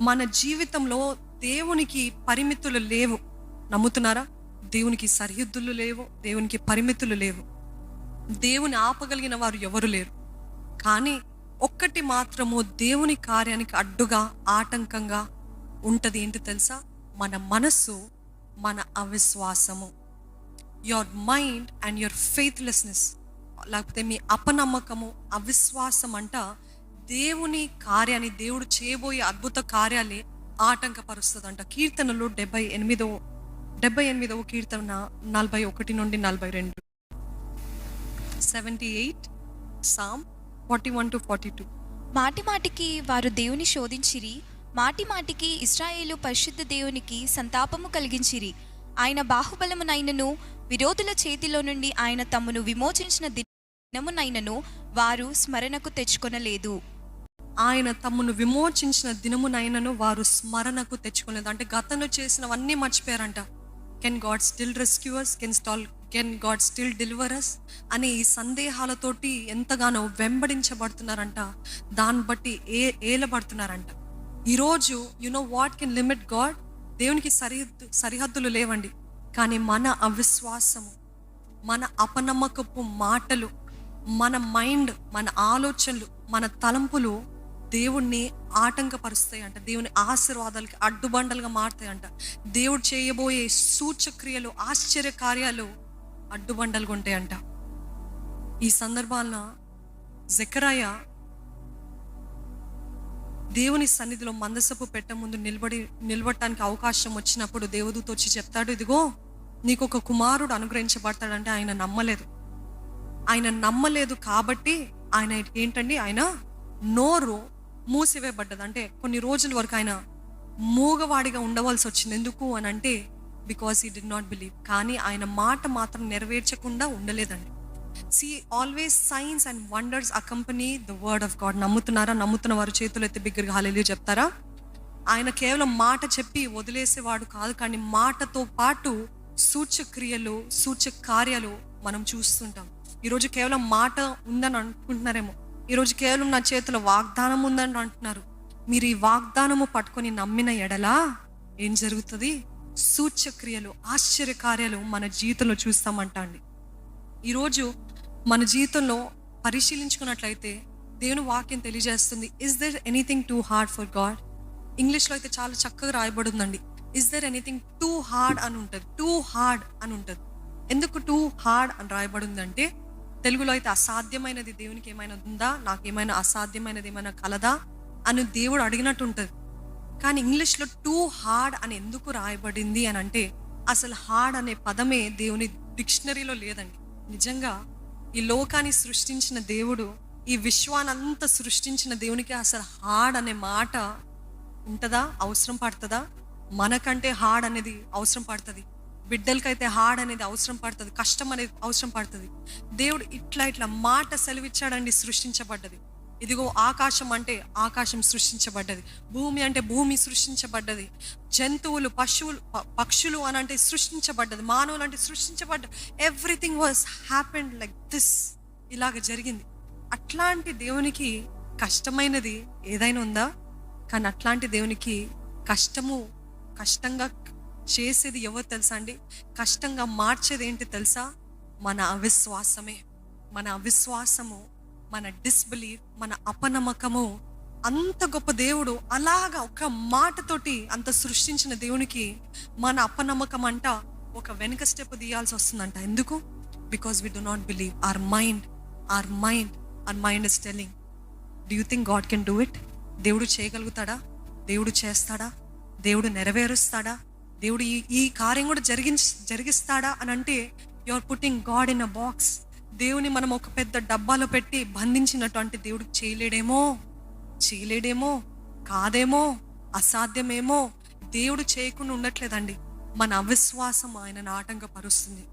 మన జీవితంలో దేవునికి పరిమితులు లేవు. నమ్ముతున్నారా? దేవునికి సరిహద్దులు లేవు, దేవునికి పరిమితులు లేవు. దేవుని ఆపగలిగిన వారు ఎవరు లేరు. కానీ ఒక్కటి మాత్రము దేవుని కార్యానికి అడ్డుగా, ఆటంకంగా ఉంటది. ఏంటి తెలుసా? మన మనస్సు, మన అవిశ్వాసము. Your mind and your faithlessness, లేకపోతే మీ అపనమ్మకము, అవిశ్వాసం అంట దేవుని కార్యాన్ని, దేవుడు చేయబోయే అద్భుత కార్యాలే ఆటంకపరుస్తుందంట. కీర్తనలు 78వ కీర్తన 41 నుండి 42. 78 Psalm 41 to 42. మాటి మాటికి వారు దేవుని శోధించిరి, మాటి మాటికి ఇశ్రాయేలు పరిశుద్ధ దేవునికి సంతాపము కలిగించిరి. ఆయన బాహుబలమునైనను విరోధుల చేతిలో నుండి ఆయన తమను విమోచించిన దినమునైనను వారు స్మరణకు తెచ్చుకొనలేదు. ఆయన తమను విమోచించిన దినమునైనను వారు స్మరణకు తెచ్చుకోలేదు. అంటే గతంలో చేసినవన్నీ మర్చిపోయారంట. Can God still rescue us? Can God still deliver us అనే ఈ సందేహాలతోటి ఎంతగానో వెంబడించబడుతున్నారంట. దాన్ని బట్టి ఏలబడుతున్నారంట. ఈరోజు వాట్ కెన్ లిమిట్ గాడ్? దేవునికి సరిహద్దులు లేవండి. కానీ మన అవిశ్వాసము, మన అపనమ్మకపు మాటలు, మన మైండ్, మన ఆలోచనలు, మన తలంపులు దేవుణ్ణి ఆటంకపరుస్తాయంట. దేవుని ఆశీర్వాదాలకి అడ్డుబండలుగా మారుతాయంట. దేవుడు చేయబోయే సూచక్రియలు, ఆశ్చర్య కార్యాలు అడ్డుబండలుగా ఉంటాయంట. ఈ సందర్భాల్లో జెకర్యా దేవుని సన్నిధిలో మందసపు పెట్ట ముందు నిలబడటానికి అవకాశం వచ్చినప్పుడు దేవదూత వచ్చి చెప్తాడు, ఇదిగో నీకు ఒక కుమారుడు అనుగ్రహించబడతాడంటే ఆయన నమ్మలేదు కాబట్టి ఆయన నోరు మూసివేయబడ్డది. అంటే కొన్ని రోజుల వరకు ఆయన మూగవాడిగా ఉండవలసి వచ్చింది. ఎందుకు అని అంటే because he did not believe. కానీ ఆయన మాట మాత్రం నెరవేర్చకుండా ఉండలేదండి. Always signs and wonders accompany the word of God. నమ్ముతున్నారా? నమ్ముతున్న వారు చేతులు ఎత్తి బిగ్గరగా హల్లెలూయా చెప్తారా? ఆయన కేవలం మాట చెప్పి వదిలేసేవాడు కాదు, కానీ మాటతో పాటు సూచక్రియలు, సూచక కార్యాలు మనం చూస్తుంటాం. ఈరోజు కేవలం మాట ఉందని అనుకుంటున్నారేమో. ఈరోజు కేవలం నా చేతిలో వాగ్దానం ఉందని అంటున్నారు. మీరు ఈ వాగ్దానము పట్టుకొని నమ్మిన ఎడలా ఏం జరుగుతుంది? సూచక్రియలు, ఆశ్చర్య కార్యాలు మన జీవితంలో చూస్తామంట అండి. ఈరోజు మన జీవితంలో పరిశీలించుకున్నట్లయితే దేవుని వాక్యం తెలియజేస్తుంది, is there anything too hard for God? ఇంగ్లీష్లో అయితే చాలా చక్కగా రాయబడిందండి. Is there anything too hard అని ఉంటుంది. టూ హార్డ్ అని ఉంటుంది. ఎందుకు టూ హార్డ్ అని రాయబడిందంటే, తెలుగులో అయితే అసాధ్యమైనది దేవునికి ఏమైనా ఉందా, నాకేమైనా అసాధ్యమైనది ఏమైనా కలదా అని దేవుడు అడిగినట్టు ఉంటుంది. కానీ ఇంగ్లీష్లో టూ హార్డ్ అని ఎందుకు రాయబడింది అని అంటే, అసలు హార్డ్ అనే పదమే దేవుని డిక్షనరీలో లేదండి. నిజంగా ఈ లోకాన్ని సృష్టించిన దేవుడు, ఈ విశ్వానంతా సృష్టించిన దేవునికి అసలు హార్డ్ అనే మాట ఉంటుందా? అవసరం పడుతుందా? మనకంటే హార్డ్ అనేది అవసరం పడుతుంది. బిడ్డలకైతే హార్డ్ అనేది అవసరం పడుతుంది, కష్టం అనేది అవసరం పడుతుంది. దేవుడు ఇట్లా మాట సెలవిచ్చాడండి, సృష్టించబడ్డది. ఇదిగో ఆకాశం అంటే ఆకాశం సృష్టించబడ్డది, భూమి అంటే భూమి సృష్టించబడ్డది, జంతువులు, పక్షులు అని అంటే సృష్టించబడ్డది, మానవులు అంటే సృష్టించబడ్డది. Everything was happened like this. ఇలాగ జరిగింది. అట్లాంటి దేవునికి కష్టమైనది ఏదైనా ఉందా? కానీ అట్లాంటి దేవునికి కష్టంగా చేసేది ఎవరు తెలుసా అండి? కష్టంగా మార్చేది ఏంటి తెలుసా? మన అవిశ్వాసమే. మన అవిశ్వాసము, మన డిస్బిలీవ్, మన అపనమ్మకము. అంత గొప్ప దేవుడు అలాగా ఒక మాటతోటి అంత సృష్టించిన దేవునికి మన అపనమ్మకం అంట ఒక వెనుక స్టెప్ తీయాల్సి వస్తుందంట. ఎందుకు? Because we do not believe. Our mind is telling, do you think God can do it? దేవుడు చేయగలుగుతాడా? దేవుడు చేస్తాడా? దేవుడు నెరవేరుస్తాడా? దేవుడు ఈ కార్యం కూడా జరిగిస్తాడా అని అంటే, you are putting God in a box. దేవుని మనం ఒక పెద్ద డబ్బాలో పెట్టి బంధించినటువంటి దేవుడు చేయలేడేమో, కాదేమో, అసాధ్యమేమో. దేవుడు చేయకుండా ఉండట్లేదండి. మన అవిశ్వాసం ఆయనను ఆటంకపరుస్తుంది.